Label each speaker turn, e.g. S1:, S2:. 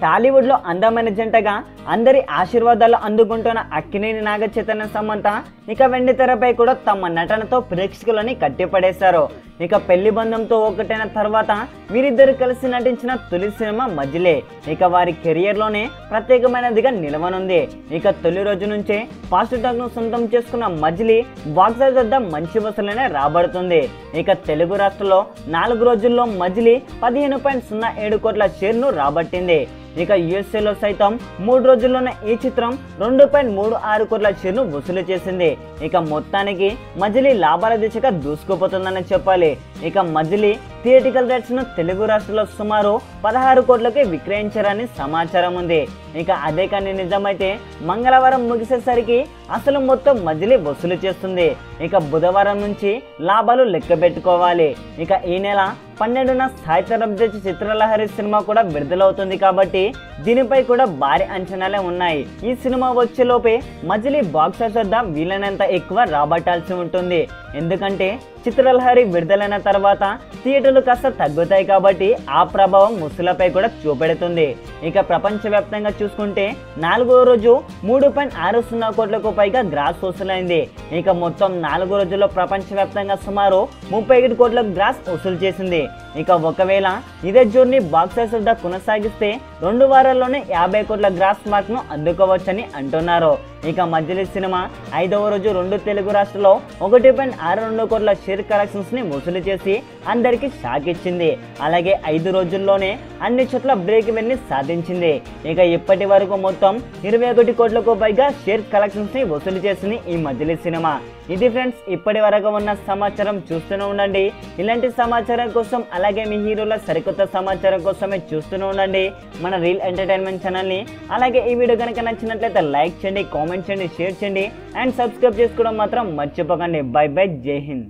S1: టాలీవుడ్ లో అందమైన జంటగా అందరి ఆశీర్వాదాలు అందుకుంటున్న అక్కినేని నాగ చైతన్య సమంత ఇక వెండి తెరపై కూడా తమ నటనతో ప్రేక్షకులని కట్టిపడేశారు. ఇక పెళ్లి బంధంతో ఒకటైన తర్వాత వీరిద్దరు కలిసి నటించిన తొలి సినిమా మజిలీ ఇక వారి కెరియర్ లోనే ప్రత్యేకమైనదిగా నిలవనుంది. ఇక తొలి రోజు నుంచే పాజిటివ్ టాక్ ను సొంతం చేసుకున్న మజిలీ బాక్సాఫీస్ వద్ద మంచి వసూలనే రాబడుతుంది. ఇక తెలుగు రాష్ట్రంలో 4 రోజుల్లో మజిలీ 15.07 కోట్ల షేర్ను రాబట్టింది. ఇక యుఎస్ఏలో సైతం 3 రోజుల్లోనే ఈ చిత్రం 2.36 కోట్ల షేర్ను వసూలు చేసింది. ఇక మొత్తానికి మజిలీ లాభాల దిశగా దూసుకుపోతుందని చెప్పాలి. ఇక మజిలీ థియేటికల్ రైట్స్ ను తెలుగు రాష్ట్రాల్లో సుమారు 16 కోట్లకి విక్రయించారని సమాచారం ఉంది. ఇక అదే కానీ నిజమైతే మంగళవారం ముగిసేసరికి అసలు మొత్తం మజిలీ వసూలు చేస్తుంది. ఇక బుధవారం నుంచి లాభాలు లెక్క పెట్టుకోవాలి. ఇక ఈ నెల 12న సాయి తరఫ్ నుంచి చిత్రలహరి సినిమా కూడా విడుదలవుతుంది కాబట్టి దీనిపై కూడా భారీ అంచనాలే ఉన్నాయి. ఈ సినిమా వచ్చేలోపే మజిలీ బాక్సాఫీస్ వద్ద వీలైనంత ఎక్కువ రాబట్టాల్సి ఉంటుంది. ఎందుకంటే చిత్రలహరి విడుదలైన తర్వాత థియేటర్లు కాస్త తగ్గుతాయి కాబట్టి ఆ ప్రభావం వసూలపై కూడా చూపెడుతుంది. ఇక ప్రపంచవ్యాప్తంగా చూసుకుంటే 4వ రోజు 3.60 కోట్లకు పైగా గ్రాస్ వసూలైంది. ఇక మొత్తం 4 రోజుల్లో ప్రపంచవ్యాప్తంగా సుమారు 37 కోట్ల గ్రాస్ వసూలు చేసింది. ఇక ఒకవేళ ఇదే జోర్ని బాక్సాఫీస్ వద్ద కొనసాగిస్తే 2 వారాల్లోనే 50 కోట్ల గ్రాస్ మార్క్ ను అందుకోవచ్చని అంటున్నారు. ఇక మజిలీ సినిమా 5వ రోజు 2 తెలుగు రాష్ట్రాల్లో 1.62 కోట్ల షేర్ కలెక్షన్స్ ని వసూలు చేసి అందరికి షాక్ ఇచ్చింది. అలాగే 5 రోజుల్లోనే అన్ని చోట్ల బ్రేక్ ఈవెన్ ని సాధించింది. ఇక ఇప్పటి వరకు మొత్తం 21 కోట్లకు పైగా షేర్ కలెక్షన్స్ ని వసూలు చేసింది ఈ మజిలీ సినిమా. ఇది ఫ్రెండ్స్ ఇప్పటి వరకు ఉన్న సమాచారం. చూస్తూనే ఉండండి ఇలాంటి సమాచారం కోసం, అలాగే మీ హీరోల సరికొత్త సమాచారం కోసమే చూస్తూనే ఉండండి మన రీల్ ఎంటర్టైన్మెంట్ ఛానల్ని. అలాగే ఈ వీడియో కనుక నచ్చినట్లయితే లైక్ చేయండి, కామెంట్ చేయండి, షేర్ చేయండి అండ్ సబ్స్క్రైబ్ చేసుకోవడం మాత్రం మర్చిపోకండి. బై బై, జై హింద్.